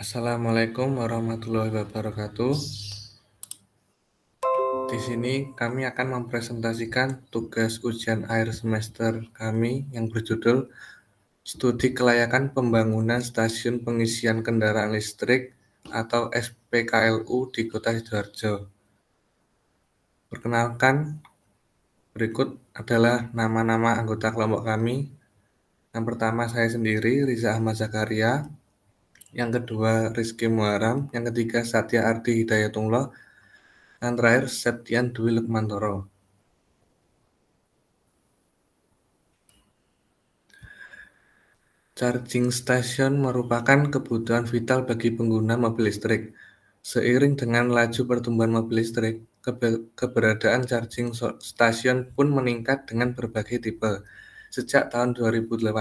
Assalamualaikum warahmatullahi wabarakatuh. Di sini kami akan mempresentasikan tugas ujian akhir semester kami yang berjudul Studi Kelayakan Pembangunan Stasiun Pengisian Kendaraan Listrik atau SPKLU di Kota Sidoarjo. Perkenalkan, berikut adalah nama-nama anggota kelompok kami. Yang pertama saya sendiri, Riza Ahmad Zakaria. Yang kedua, Rizky Muharam. Yang ketiga, Satya Ardi Hidayatullah. Yang terakhir, Septian Dwi Lukmantoro. Charging station merupakan kebutuhan vital bagi pengguna mobil listrik. Seiring dengan laju pertumbuhan mobil listrik, keberadaan charging station pun meningkat dengan berbagai tipe. Sejak tahun 2018,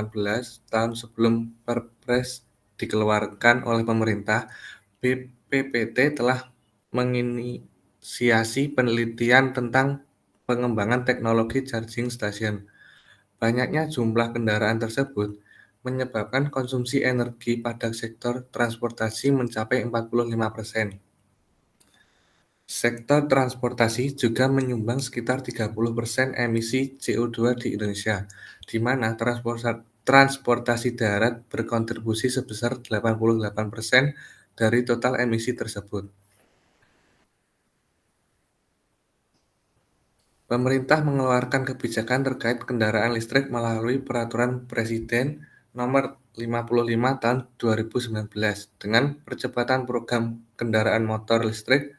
tahun sebelum Perpres dikeluarkan oleh pemerintah, BPPT telah menginisiasi penelitian tentang pengembangan teknologi charging station. Banyaknya jumlah kendaraan tersebut menyebabkan konsumsi energi pada sektor transportasi mencapai 45%. Sektor transportasi juga menyumbang sekitar 30% emisi CO2 di Indonesia, di mana transportasi darat berkontribusi sebesar 88% dari total emisi tersebut. Pemerintah mengeluarkan kebijakan terkait kendaraan listrik melalui Peraturan Presiden Nomor 55 Tahun 2019 dengan percepatan program kendaraan motor listrik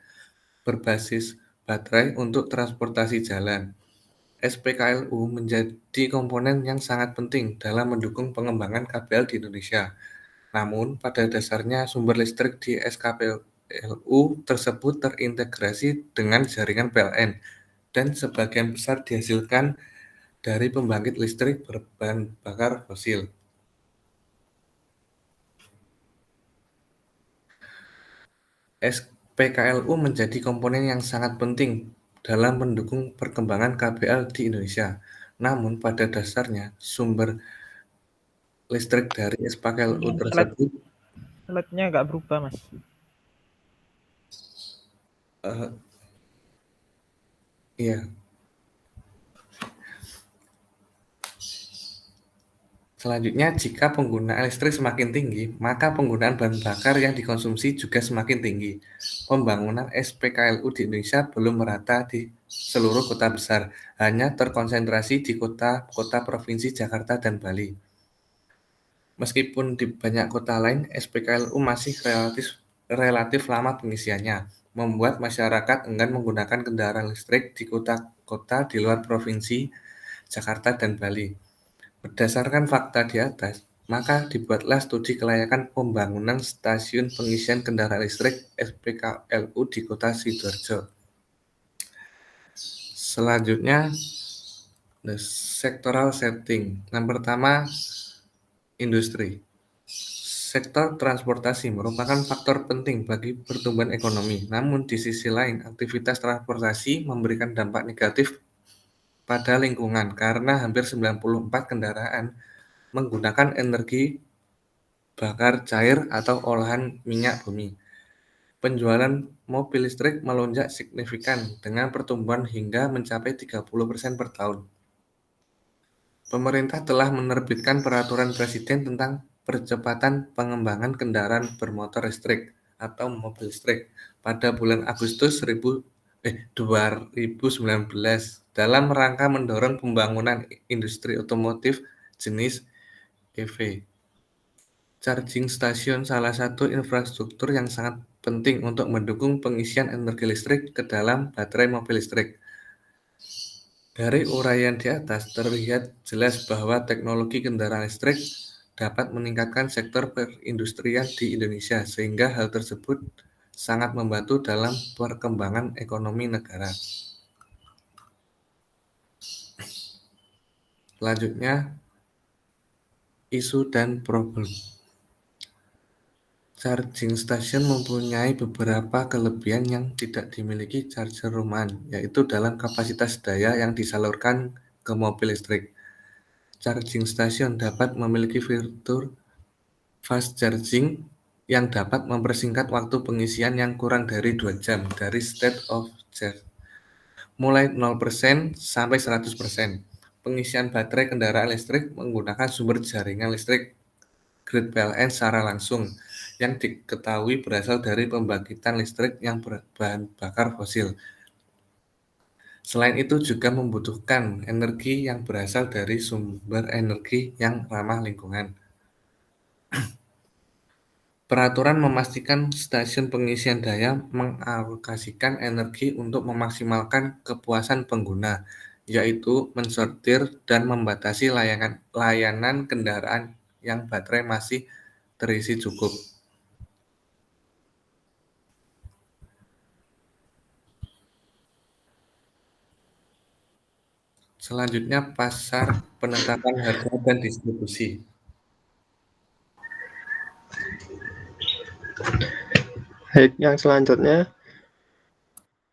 berbasis baterai untuk transportasi jalan. SPKLU menjadi komponen yang sangat penting dalam mendukung pengembangan KPL di Indonesia. Namun, pada dasarnya sumber listrik di SKPLU tersebut terintegrasi dengan jaringan PLN dan sebagian besar dihasilkan dari pembangkit listrik berbahan bakar fosil. SPKLU menjadi komponen yang sangat penting dalam mendukung perkembangan KPL di Indonesia. Namun pada dasarnya sumber listrik dari SPKLU Ini tersebut slide-nya nggak berubah, Mas. uh, ya. Selanjutnya, jika penggunaan listrik semakin tinggi, maka penggunaan bahan bakar yang dikonsumsi juga semakin tinggi. Pembangunan SPKLU di Indonesia belum merata di seluruh kota besar, hanya terkonsentrasi di kota-kota provinsi Jakarta dan Bali. Meskipun di banyak kota lain, SPKLU masih relatif lama pengisiannya, membuat masyarakat enggan menggunakan kendaraan listrik di kota-kota di luar provinsi Jakarta dan Bali. Berdasarkan fakta di atas, maka dibuatlah studi kelayakan pembangunan stasiun pengisian kendaraan listrik SPKLU di Kota Sidoarjo. Selanjutnya, the sectoral setting. Yang pertama, industri. Sektor transportasi merupakan faktor penting bagi pertumbuhan ekonomi. Namun di sisi lain, aktivitas transportasi memberikan dampak negatif pada lingkungan karena hampir 94 kendaraan menggunakan energi bakar cair atau olahan minyak bumi. Penjualan mobil listrik melonjak signifikan dengan pertumbuhan hingga mencapai 30% per tahun. Pemerintah telah menerbitkan peraturan presiden tentang percepatan pengembangan kendaraan bermotor listrik atau mobil listrik pada bulan Agustus 2019 dalam rangka mendorong pembangunan industri otomotif jenis EV. Charging station salah satu infrastruktur yang sangat penting untuk mendukung pengisian energi listrik ke dalam baterai mobil listrik. Dari uraian di atas terlihat jelas bahwa teknologi kendaraan listrik dapat meningkatkan sektor perindustrian di Indonesia sehingga hal tersebut sangat membantu dalam perkembangan ekonomi negara. Selanjutnya, isu dan problem. Charging station mempunyai beberapa kelebihan yang tidak dimiliki charger rumahan, yaitu dalam kapasitas daya yang disalurkan ke mobil listrik. Charging station dapat memiliki fitur fast charging yang dapat mempersingkat waktu pengisian yang kurang dari 2 jam dari state of charge, mulai 0% sampai 100%. Pengisian baterai kendaraan listrik menggunakan sumber jaringan listrik grid PLN secara langsung yang diketahui berasal dari pembangkitan listrik yang berbahan bakar fosil. Selain itu juga membutuhkan energi yang berasal dari sumber energi yang ramah lingkungan. Peraturan memastikan stasiun pengisian daya mengalokasikan energi untuk memaksimalkan kepuasan pengguna, yaitu mensortir dan membatasi layanan kendaraan yang baterai masih terisi cukup. Selanjutnya, pasar, penetapan harga, dan distribusi. Baik, yang selanjutnya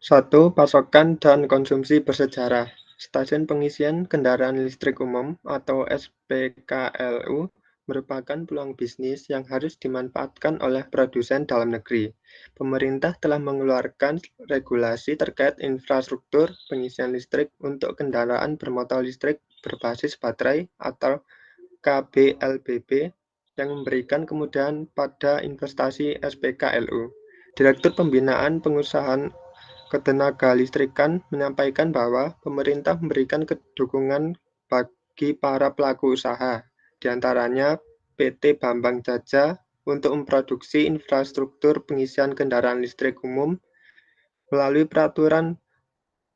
1. Pasokan dan konsumsi bersejarah. Stasiun pengisian kendaraan listrik umum atau SPKLU merupakan peluang bisnis yang harus dimanfaatkan oleh produsen dalam negeri. Pemerintah telah mengeluarkan regulasi terkait infrastruktur pengisian listrik untuk kendaraan bermotor listrik berbasis baterai atau KBLBB yang memberikan kemudahan pada investasi SPKLU. Direktur Pembinaan Pengusahaan Ketenagalistrikan menyampaikan bahwa pemerintah memberikan dukungan bagi para pelaku usaha, diantaranya PT Bambang Jaja untuk memproduksi infrastruktur pengisian kendaraan listrik umum melalui Peraturan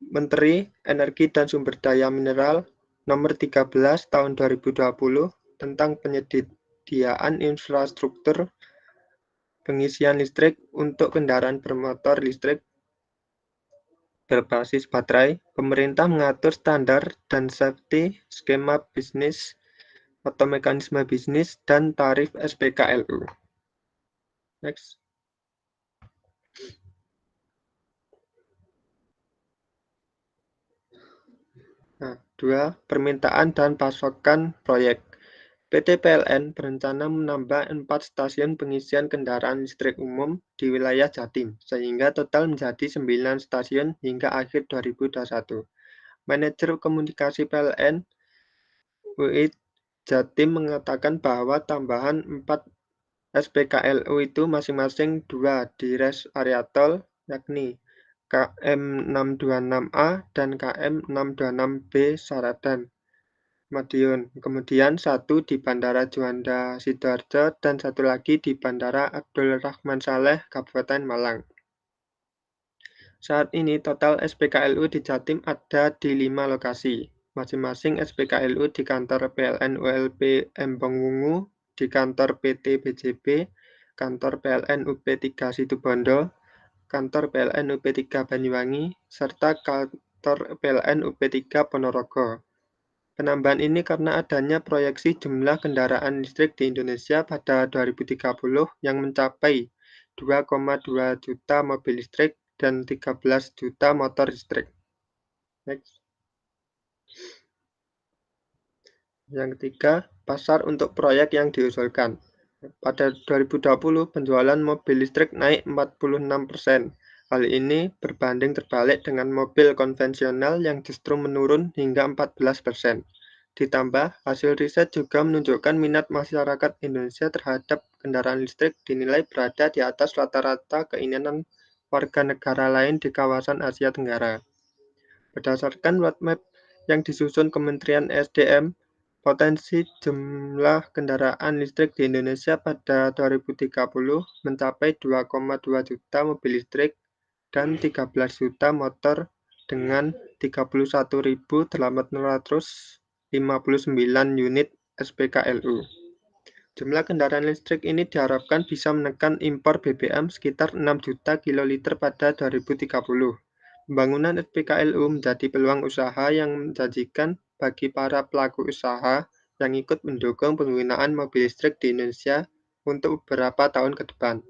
Menteri Energi dan Sumber Daya Mineral Nomor 13 Tahun 2020 tentang penyediaan infrastruktur pengisian listrik untuk kendaraan bermotor listrik berbasis baterai. Pemerintah mengatur standar dan safety, skema bisnis atau mekanisme bisnis, dan tarif SPKLU. Next. Nah, 2. Permintaan dan pasokan proyek. PT PLN berencana menambah 4 stasiun pengisian kendaraan listrik umum di wilayah Jatim, sehingga total menjadi 9 stasiun hingga akhir 2021. Manajer Komunikasi PLN UI Jatim mengatakan bahwa tambahan 4 SPKLU itu masing-masing 2 di res area tol, yakni KM 626A dan KM 626B Saradan, Madiun. Kemudian 1 di Bandara Juanda Sidoarjo dan 1 lagi di Bandara Abdul Rahman Saleh, Kabupaten Malang. Saat ini total SPKLU di Jatim ada di 5 lokasi. Masing-masing SPKLU di kantor PLN ULP Embong Wungu, di kantor PT BJB, kantor PLN UP3 Situbondo, kantor PLN UP3 Banyuwangi, serta kantor PLN UP3 Ponorogo. Penambahan ini karena adanya proyeksi jumlah kendaraan listrik di Indonesia pada 2030 yang mencapai 2,2 juta mobil listrik dan 13 juta motor listrik. Next. Yang ketiga, pasar untuk proyek yang diusulkan. Pada 2020, penjualan mobil listrik naik 46%. Hal ini berbanding terbalik dengan mobil konvensional yang justru menurun hingga 14%. Ditambah, hasil riset juga menunjukkan minat masyarakat Indonesia terhadap kendaraan listrik dinilai berada di atas rata-rata keinginan warga negara lain di kawasan Asia Tenggara. Berdasarkan roadmap yang disusun Kementerian SDM, potensi jumlah kendaraan listrik di Indonesia pada 2030 mencapai 2,2 juta mobil listrik dan 13 juta motor dengan 31.859 unit SPKLU. Jumlah kendaraan listrik ini diharapkan bisa menekan impor BBM sekitar 6 juta kiloliter pada 2030. Pembangunan SPKLU menjadi peluang usaha yang menjanjikan bagi para pelaku usaha yang ikut mendukung penggunaan mobil listrik di Indonesia untuk beberapa tahun ke depan.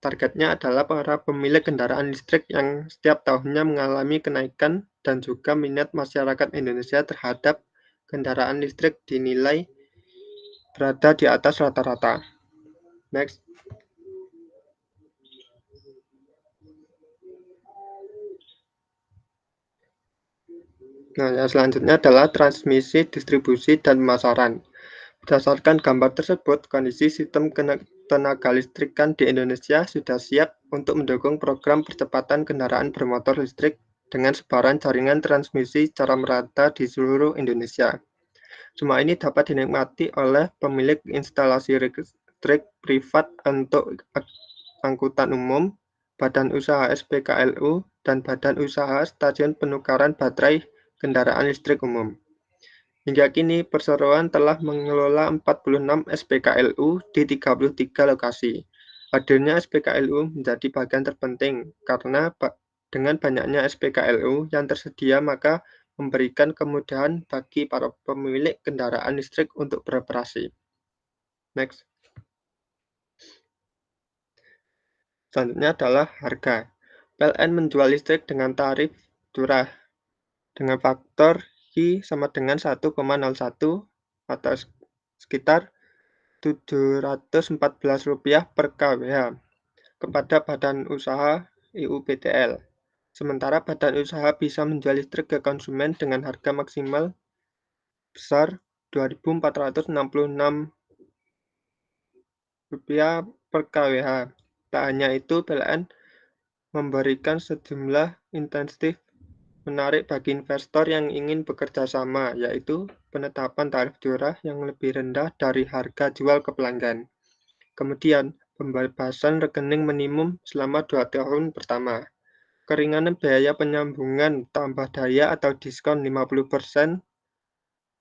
Targetnya adalah para pemilik kendaraan listrik yang setiap tahunnya mengalami kenaikan dan juga minat masyarakat Indonesia terhadap kendaraan listrik dinilai berada di atas rata-rata. Next. Nah, yang selanjutnya adalah transmisi, distribusi, dan pemasaran. Berdasarkan gambar tersebut, kondisi sistem tenaga listrikan di Indonesia sudah siap untuk mendukung program percepatan kendaraan bermotor listrik dengan sebaran jaringan transmisi secara merata di seluruh Indonesia. Semua ini dapat dinikmati oleh pemilik instalasi listrik privat untuk angkutan umum, badan usaha SPKLU, dan badan usaha stasiun penukaran baterai kendaraan listrik umum. Hingga kini, perseroan telah mengelola 46 SPKLU di 33 lokasi. Hadirnya SPKLU menjadi bagian terpenting karena dengan banyaknya SPKLU yang tersedia maka memberikan kemudahan bagi para pemilik kendaraan listrik untuk beroperasi. Next. Selanjutnya adalah harga. PLN menjual listrik dengan tarif murah dengan faktor I sama dengan 1,01 atau sekitar Rp714 per kWh kepada badan usaha IUPTL. Sementara badan usaha bisa menjual listrik ke konsumen dengan harga maksimal besar Rp2.466 per kWh. Tak hanya itu, PLN memberikan sejumlah insentif menarik bagi investor yang ingin bekerja sama, yaitu penetapan tarif curah yang lebih rendah dari harga jual ke pelanggan. Kemudian, pembebasan rekening minimum selama 2 tahun pertama. Keringanan biaya penyambungan tambah daya atau diskon 50%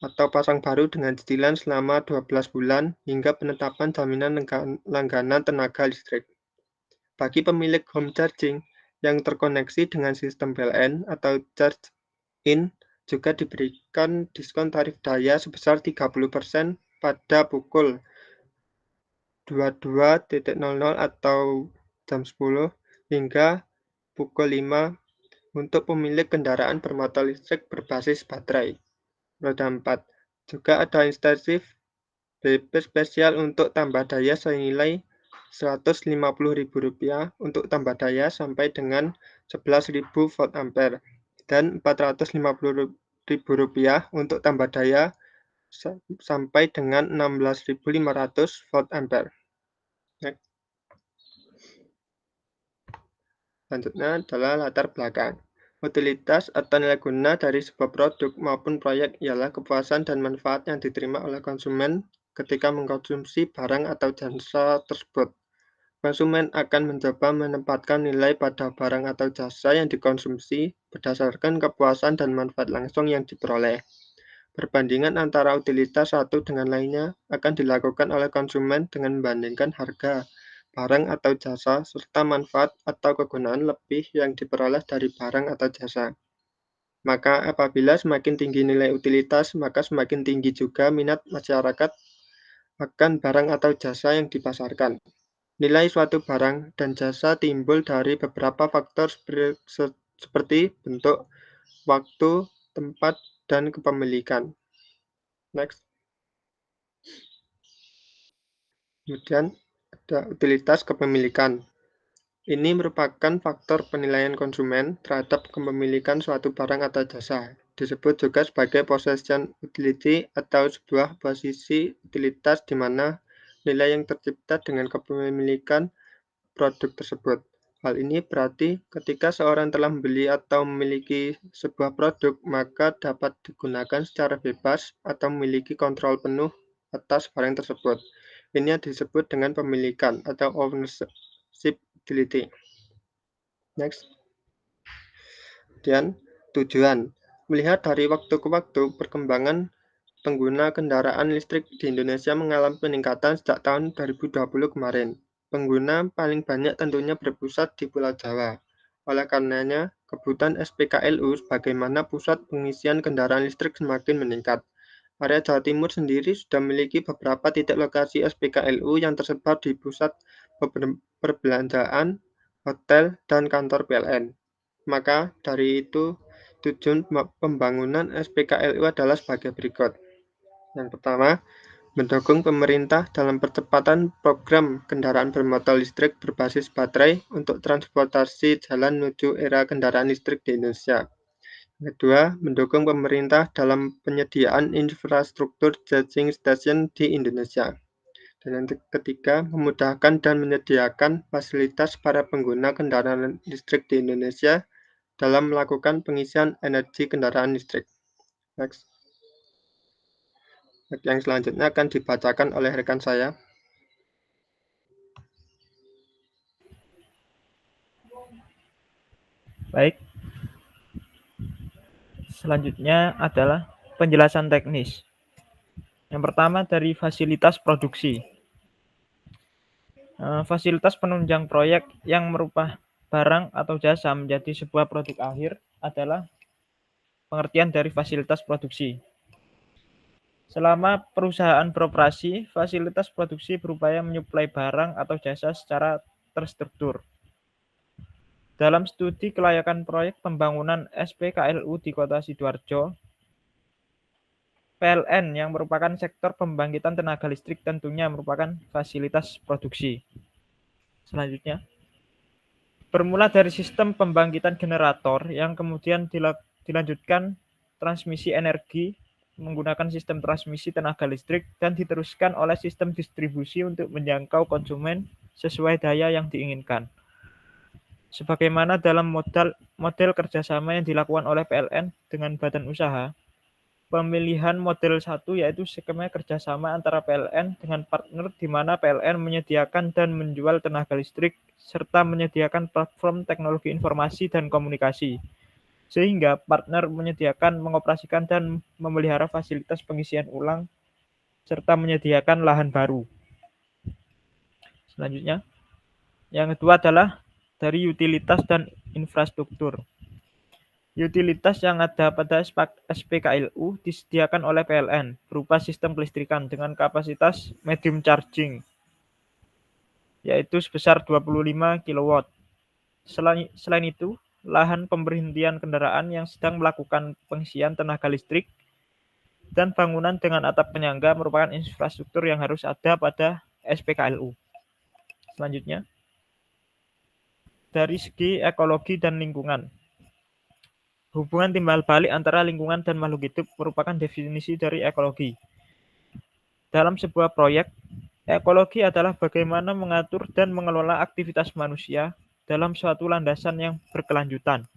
atau pasang baru dengan cicilan selama 12 bulan hingga penetapan jaminan langganan tenaga listrik. Bagi pemilik home charging yang terkoneksi dengan sistem PLN atau charge-in juga diberikan diskon tarif daya sebesar 30% pada pukul 22.00 atau jam 10 hingga pukul 5 untuk pemilik kendaraan bermotor listrik berbasis baterai. Roda 4. Juga ada insentif BP spesial untuk tambah daya senilai Rp150.000 untuk tambah daya sampai dengan 11.000 volt ampere dan Rp450.000 untuk tambah daya sampai dengan 16.500 volt ampere. Selanjutnya adalah latar belakang. Utilitas atau nilai guna dari sebuah produk maupun proyek ialah kepuasan dan manfaat yang diterima oleh konsumen ketika mengkonsumsi barang atau jasa tersebut. Konsumen akan mencoba menempatkan nilai pada barang atau jasa yang dikonsumsi berdasarkan kepuasan dan manfaat langsung yang diperoleh. Perbandingan antara utilitas satu dengan lainnya akan dilakukan oleh konsumen dengan membandingkan harga barang atau jasa serta manfaat atau kegunaan lebih yang diperoleh dari barang atau jasa. Maka apabila semakin tinggi nilai utilitas, maka semakin tinggi juga minat masyarakat akan barang atau jasa yang dipasarkan. Nilai suatu barang dan jasa timbul dari beberapa faktor seperti bentuk, waktu, tempat, dan kepemilikan. Next. Kemudian ada utilitas kepemilikan. Ini merupakan faktor penilaian konsumen terhadap kepemilikan suatu barang atau jasa. Disebut juga sebagai possession utility atau sebuah posisi utilitas di mana nilai yang tercipta dengan kepemilikan produk tersebut. Hal ini berarti ketika seorang telah membeli atau memiliki sebuah produk, maka dapat digunakan secara bebas atau memiliki kontrol penuh atas barang tersebut. Ini disebut dengan pemilikan atau ownership utility. Next. Dan tujuan. Melihat dari waktu ke waktu, perkembangan pengguna kendaraan listrik di Indonesia mengalami peningkatan sejak tahun 2020 kemarin. Pengguna paling banyak tentunya berpusat di Pulau Jawa. Oleh karenanya, kebutuhan SPKLU sebagaimana pusat pengisian kendaraan listrik semakin meningkat. Area Jawa Timur sendiri sudah memiliki beberapa titik lokasi SPKLU yang tersebar di pusat perbelanjaan, hotel, dan kantor PLN. Maka dari itu, tujuan pembangunan SPKLU adalah sebagai berikut. Yang pertama, mendukung pemerintah dalam percepatan program kendaraan bermotor listrik berbasis baterai untuk transportasi jalan menuju era kendaraan listrik di Indonesia. Kedua, mendukung pemerintah dalam penyediaan infrastruktur charging station di Indonesia. Dan yang ketiga, memudahkan dan menyediakan fasilitas para pengguna kendaraan listrik di Indonesia dalam melakukan pengisian energi kendaraan listrik. Next. Yang selanjutnya akan dibacakan oleh rekan saya. Baik. Selanjutnya adalah penjelasan teknis. Yang pertama dari fasilitas produksi. Fasilitas penunjang proyek yang merubah barang atau jasa menjadi sebuah produk akhir adalah pengertian dari fasilitas produksi. Selama perusahaan beroperasi, fasilitas produksi berupaya menyuplai barang atau jasa secara terstruktur. Dalam studi kelayakan proyek pembangunan SPKLU di Kota Sidoarjo, PLN yang merupakan sektor pembangkitan tenaga listrik tentunya merupakan fasilitas produksi. Selanjutnya, bermula dari sistem pembangkitan generator yang kemudian dilanjutkan transmisi energi menggunakan sistem transmisi tenaga listrik dan diteruskan oleh sistem distribusi untuk menjangkau konsumen sesuai daya yang diinginkan. Sebagaimana dalam model kerjasama yang dilakukan oleh PLN dengan badan usaha, pemilihan model 1 yaitu skema kerjasama antara PLN dengan partner di mana PLN menyediakan dan menjual tenaga listrik serta menyediakan platform teknologi informasi dan komunikasi. Sehingga partner menyediakan, mengoperasikan, dan memelihara fasilitas pengisian ulang, serta menyediakan lahan baru. Selanjutnya, yang kedua adalah dari utilitas dan infrastruktur. Utilitas yang ada pada SPKLU disediakan oleh PLN berupa sistem kelistrikan dengan kapasitas medium charging, yaitu sebesar 25 kW. Selain itu, lahan pemberhentian kendaraan yang sedang melakukan pengisian tenaga listrik dan bangunan dengan atap penyangga merupakan infrastruktur yang harus ada pada SPKLU. Selanjutnya, dari segi ekologi dan lingkungan. Hubungan timbal balik antara lingkungan dan makhluk hidup merupakan definisi dari ekologi. Dalam sebuah proyek, ekologi adalah bagaimana mengatur dan mengelola aktivitas manusia dalam suatu landasan yang berkelanjutan.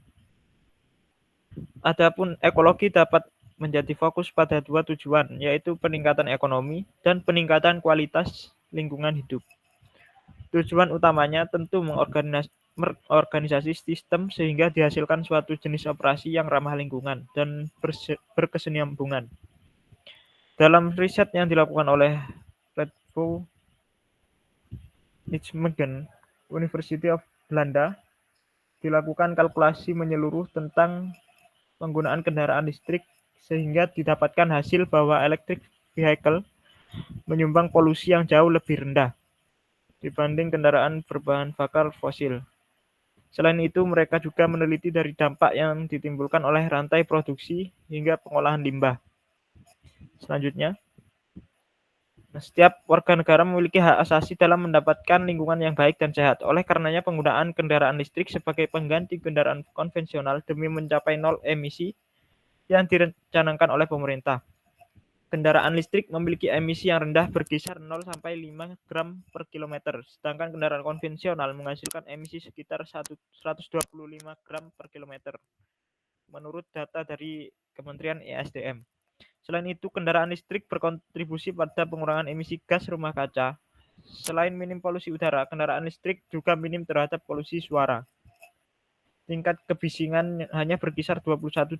Adapun ekologi dapat menjadi fokus pada dua tujuan, yaitu peningkatan ekonomi dan peningkatan kualitas lingkungan hidup. Tujuan utamanya tentu mengorganisasi sistem sehingga dihasilkan suatu jenis operasi yang ramah lingkungan dan berkesinambungan. Dalam riset yang dilakukan oleh Radboud Nijmegen, University of Belanda, dilakukan kalkulasi menyeluruh tentang penggunaan kendaraan listrik sehingga didapatkan hasil bahwa electric vehicle menyumbang polusi yang jauh lebih rendah dibanding kendaraan berbahan bakar fosil. Selain itu, mereka juga meneliti dari dampak yang ditimbulkan oleh rantai produksi hingga pengolahan limbah. Selanjutnya, setiap warga negara memiliki hak asasi dalam mendapatkan lingkungan yang baik dan sehat. Oleh karenanya, penggunaan kendaraan listrik sebagai pengganti kendaraan konvensional demi mencapai nol emisi yang direncanakan oleh pemerintah. Kendaraan listrik memiliki emisi yang rendah berkisar 0 sampai 5 gram per kilometer, sedangkan kendaraan konvensional menghasilkan emisi sekitar 125 gram per kilometer, menurut data dari Kementerian ESDM. Selain itu, kendaraan listrik berkontribusi pada pengurangan emisi gas rumah kaca. Selain minim polusi udara, kendaraan listrik juga minim terhadap polusi suara. Tingkat kebisingan hanya berkisar 21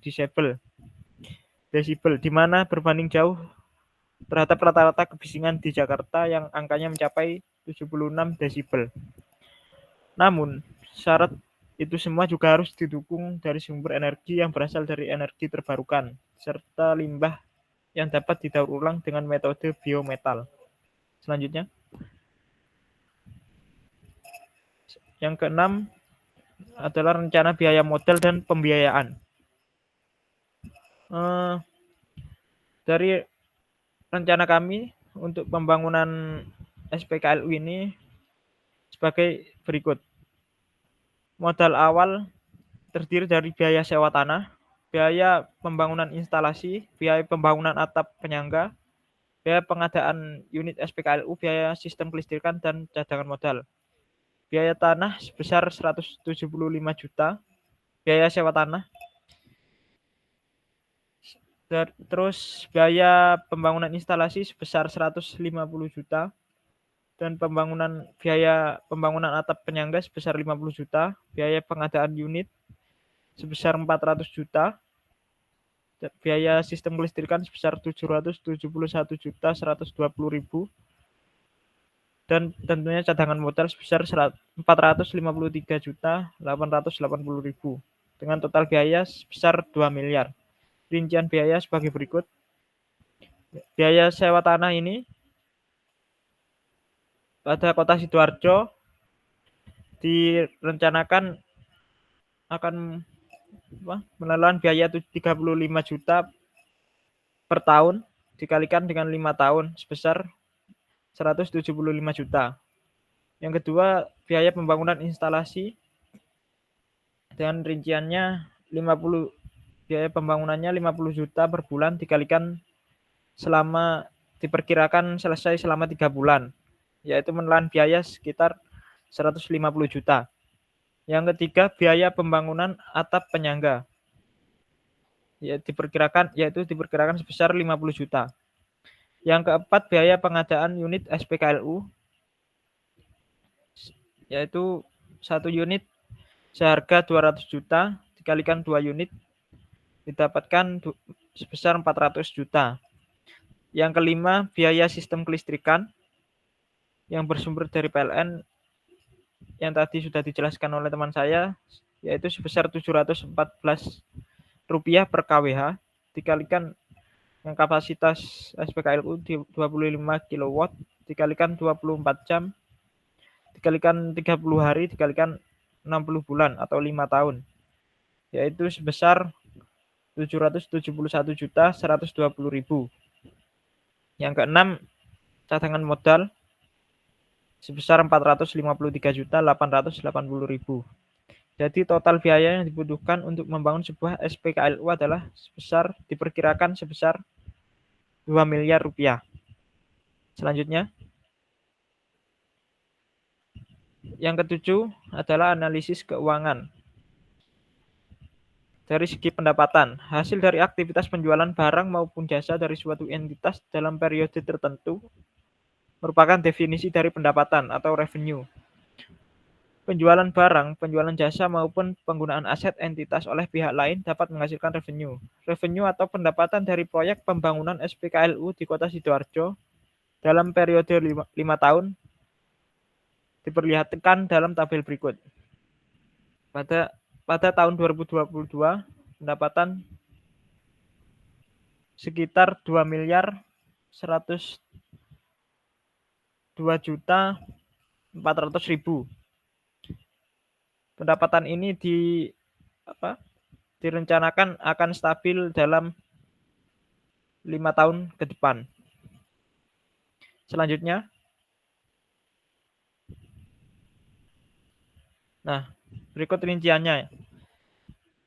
desibel, di mana berbanding jauh terhadap rata-rata kebisingan di Jakarta yang angkanya mencapai 76 desibel. Namun, syarat itu semua juga harus didukung dari sumber energi yang berasal dari energi terbarukan, serta limbah yang dapat didaur ulang dengan metode biometal. Selanjutnya, yang keenam adalah rencana biaya modal dan pembiayaan. Dari rencana kami untuk pembangunan SPKLU ini sebagai berikut. Modal awal terdiri dari biaya sewa tanah, biaya pembangunan instalasi, biaya pembangunan atap penyangga, biaya pengadaan unit SPKLU, biaya sistem kelistrikan, dan cadangan modal. Biaya tanah sebesar 175 juta, biaya sewa tanah. Terus biaya pembangunan instalasi sebesar 150 juta, dan biaya pembangunan atap penyangga sebesar 50 juta, biaya pengadaan unit sebesar 400 juta, biaya sistem kelistrikan sebesar 771 juta 120 ribu, dan tentunya cadangan modal sebesar 453 juta 880 ribu, dengan total biaya sebesar 2 miliar. Rincian biaya sebagai berikut. Biaya sewa tanah ini pada Kota Sidoarjo direncanakan akan menelan biaya 35 juta per tahun dikalikan dengan 5 tahun sebesar 175 juta. Yang kedua, biaya pembangunan instalasi dengan rinciannya biaya pembangunannya 50 juta per bulan dikalikan diperkirakan selesai selama 3 bulan, yaitu menelan biaya sekitar 150 juta. Yang ketiga, biaya pembangunan atap penyangga, yaitu diperkirakan sebesar 50 juta. Yang keempat, biaya pengadaan unit SPKLU, yaitu 1 unit seharga 200 juta dikalikan 2 unit didapatkan sebesar 400 juta. Yang kelima, biaya sistem kelistrikan yang bersumber dari PLN yang tadi sudah dijelaskan oleh teman saya, yaitu sebesar Rp714 per kWh dikalikan yang kapasitas SPKLU 25 kW dikalikan 24 jam dikalikan 30 hari dikalikan 60 bulan atau 5 tahun, yaitu sebesar 771 juta 120 ribu. Yang keenam, cadangan modal sebesar 453 juta 880 ribu. Jadi total biaya yang dibutuhkan untuk membangun sebuah SPKLU adalah diperkirakan sebesar 2 miliar rupiah. Selanjutnya, yang ketujuh adalah analisis keuangan. Dari segi pendapatan, hasil dari aktivitas penjualan barang maupun jasa dari suatu entitas dalam periode tertentu merupakan definisi dari pendapatan atau revenue. Penjualan barang, penjualan jasa maupun penggunaan aset entitas oleh pihak lain dapat menghasilkan revenue. Revenue atau pendapatan dari proyek pembangunan SPKLU di Kota Sidoarjo dalam periode 5 tahun diperlihatkan dalam tabel berikut. Pada tahun 2022, pendapatan sekitar 2 miliar 102 juta 400 ribu. Pendapatan ini direncanakan akan stabil dalam 5 tahun ke depan. Selanjutnya, berikut rinciannya.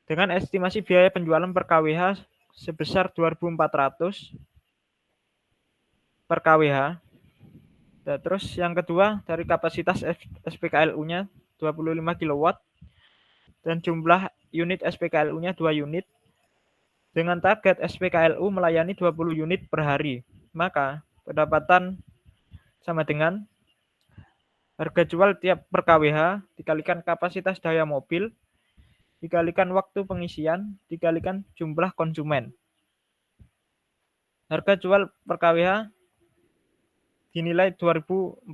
Dengan estimasi biaya penjualan per kWh sebesar 2.400 per kWh. Terus yang kedua, dari kapasitas SPKLU-nya 25 kW dan jumlah unit SPKLU-nya 2 unit. Dengan target SPKLU melayani 20 unit per hari, maka pendapatan sama dengan harga jual tiap per kWh dikalikan kapasitas daya mobil dikalikan waktu pengisian dikalikan jumlah konsumen. Harga jual per kWh dinilai 2.400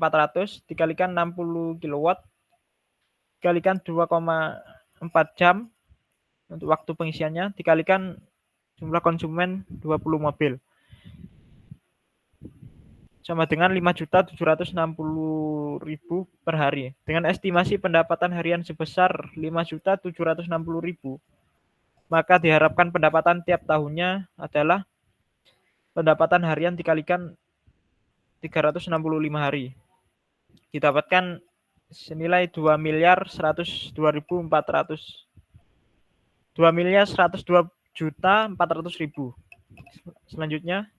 dikalikan 60 kW dikalikan 2,4 jam untuk waktu pengisiannya dikalikan jumlah konsumen 20 mobil sama dengan 5.760.000 per hari. Dengan estimasi pendapatan harian sebesar 5.760.000, maka diharapkan pendapatan tiap tahunnya adalah pendapatan harian dikalikan 365 hari. Didapatkan senilai 2.102.400 400.000. Selanjutnya,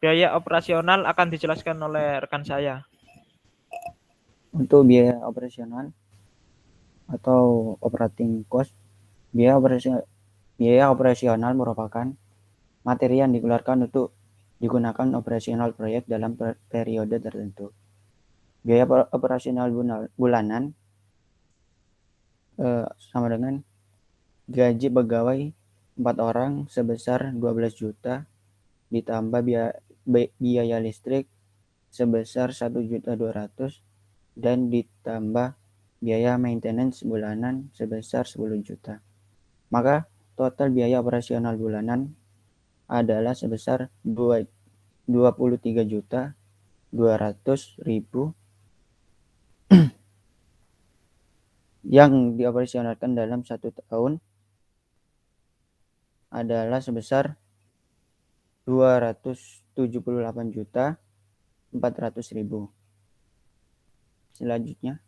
biaya operasional akan dijelaskan oleh rekan saya. Untuk biaya operasional atau operating cost, biaya operasional merupakan materi yang dikeluarkan untuk digunakan operasional proyek dalam periode tertentu. Biaya operasional bulanan sama dengan gaji pegawai 4 orang sebesar 12 juta ditambah biaya listrik sebesar 1.200.000 dan ditambah biaya maintenance bulanan sebesar 10 juta. Maka total biaya operasional bulanan adalah sebesar 23.200.000 yang dioperasionalkan dalam 1 tahun adalah sebesar 278.400.000. Selanjutnya,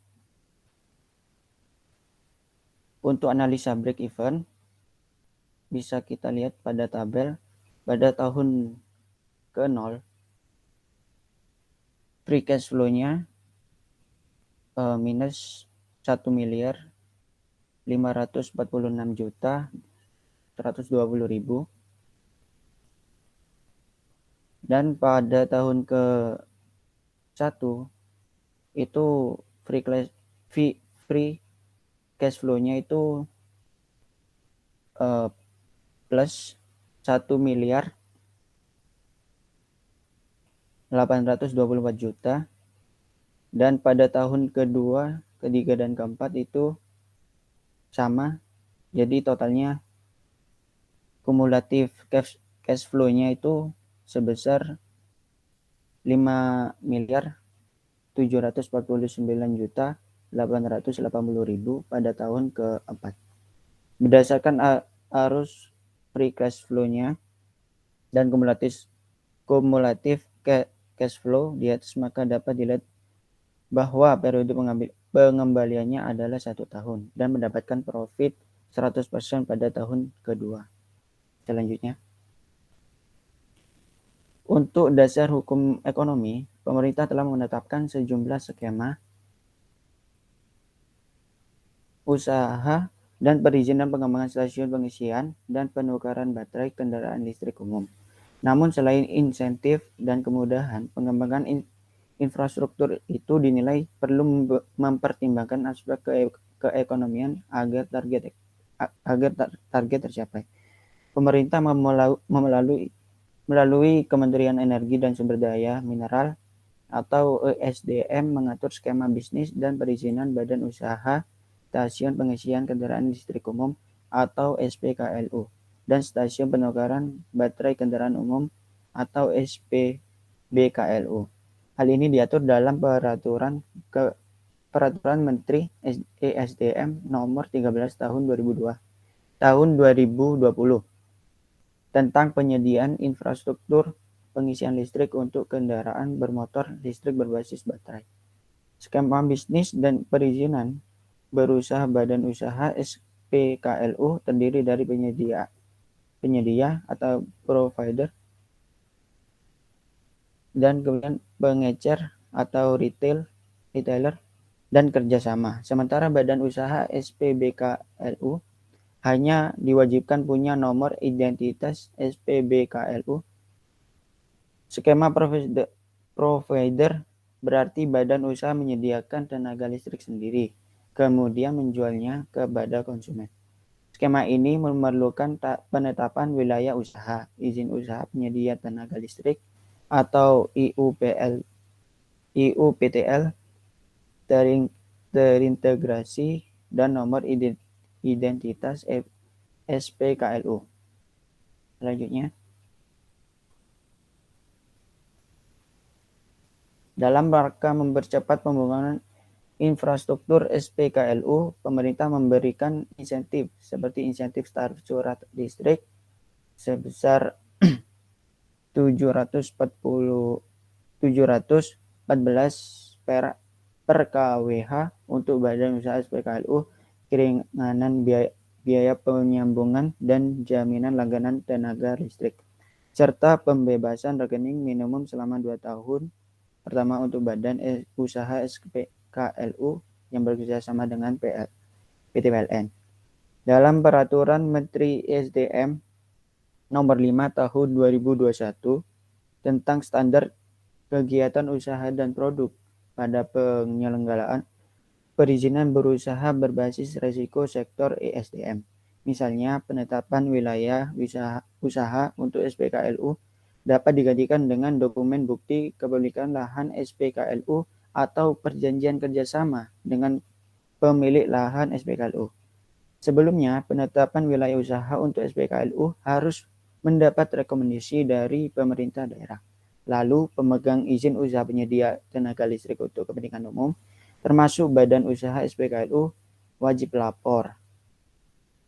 untuk analisa break even bisa kita lihat pada tabel pada tahun ke-0 free cash flow-nya minus 1.546.120.000 dan pada tahun ke-1 itu free cash flow-nya itu plus 1.824.000.000 dan pada tahun kedua, ketiga dan keempat itu sama, jadi totalnya kumulatif cash flow-nya itu sebesar 5.749.880.000 pada tahun keempat. Berdasarkan arus free cash flow-nya dan kumulatif cash flow di atas, maka dapat dilihat bahwa periode pengembaliannya adalah 1 tahun dan mendapatkan profit 100% pada tahun kedua. Selanjutnya, untuk dasar hukum ekonomi, pemerintah telah menetapkan sejumlah skema usaha dan perizinan pengembangan stasiun pengisian dan penukaran baterai kendaraan listrik umum. Namun selain insentif dan kemudahan, pengembangan infrastruktur itu dinilai perlu mempertimbangkan aspek keekonomian agar target tercapai. Pemerintah melalui Kementerian Energi dan Sumber Daya Mineral atau ESDM mengatur skema bisnis dan perizinan badan usaha stasiun pengisian kendaraan listrik umum atau SPKLU dan stasiun penukaran baterai kendaraan umum atau SPBKLU. Hal ini diatur dalam Peraturan Menteri ESDM Nomor 13 Tahun 2020 tentang penyediaan infrastruktur pengisian listrik untuk kendaraan bermotor listrik berbasis baterai. Skema bisnis dan perizinan berusaha badan usaha SPKLU terdiri dari penyedia atau provider dan kemudian pengecer atau retailer dan kerjasama. Sementara badan usaha SPBKLU hanya diwajibkan punya nomor identitas SPBKLU. Skema provider berarti badan usaha menyediakan tenaga listrik sendiri, kemudian menjualnya kepada konsumen. Skema ini memerlukan penetapan wilayah usaha, izin usaha penyedia tenaga listrik atau IUPTL terintegrasi dan nomor identitas SPKLU. Selanjutnya, dalam rangka mempercepat pembangunan infrastruktur SPKLU, pemerintah memberikan insentif seperti insentif tarif curah listrik sebesar 714 per kWh untuk badan usaha SPKLU, keringanan biaya penyambungan dan jaminan langganan tenaga listrik, serta pembebasan rekening minimum selama 2 tahun pertama untuk badan usaha SPKLU yang bekerjasama dengan PT PLN. Dalam Peraturan Menteri SDM Nomor 5 Tahun 2021 tentang standar kegiatan usaha dan produk pada penyelenggaraan perizinan berusaha berbasis risiko sektor ESDM. Misalnya, penetapan wilayah usaha untuk SPKLU dapat digantikan dengan dokumen bukti kepemilikan lahan SPKLU atau perjanjian kerjasama dengan pemilik lahan SPKLU. Sebelumnya, penetapan wilayah usaha untuk SPKLU harus mendapat rekomendasi dari pemerintah daerah. Lalu, pemegang izin usaha penyedia tenaga listrik untuk kepentingan umum, termasuk badan usaha SPKLU, wajib lapor.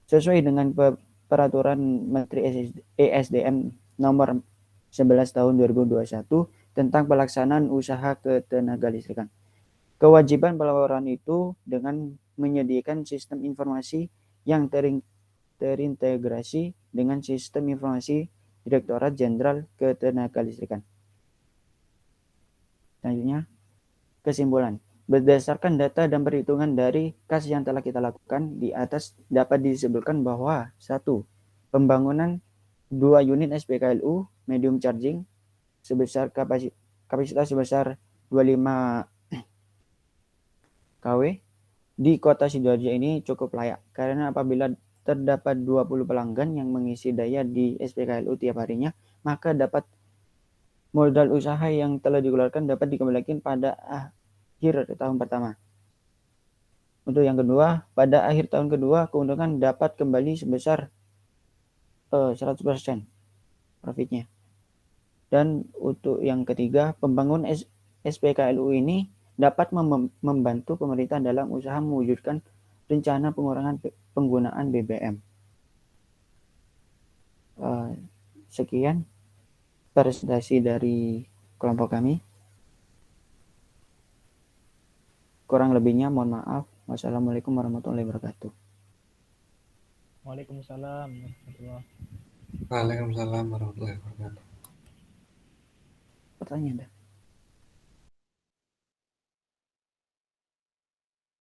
Sesuai dengan Peraturan Menteri ESDM Nomor 11 Tahun 2021 tentang pelaksanaan usaha ketenaga listrikan. Kewajiban pelaporan itu dengan menyediakan sistem informasi yang terintegrasi dengan sistem informasi Direktorat Jenderal Ketenagalistrikan. Selanjutnya, kesimpulan. Berdasarkan data dan perhitungan dari kas yang telah kita lakukan di atas dapat disebutkan bahwa 1. Pembangunan 2 unit SPKLU medium charging sebesar kapasitas sebesar 25 kW di Kota Sidoarjo ini cukup layak karena apabila terdapat 20 pelanggan yang mengisi daya di SPKLU tiap harinya, maka dapat modal usaha yang telah dikeluarkan dapat dikembalikan pada akhir tahun pertama. Untuk yang kedua, pada akhir tahun kedua keuntungan dapat kembali sebesar 100% profitnya. Dan untuk yang ketiga, pembangun SPKLU ini dapat membantu pemerintah dalam usaha mewujudkan rencana pengurangan penggunaan BBM. Sekian presentasi dari kelompok kami. Kurang lebihnya mohon maaf. Wassalamualaikum warahmatullahi wabarakatuh. Waalaikumsalam warahmatullahi. Waalaikumsalam warahmatullahi wabarakatuh. Pertanyaan dah.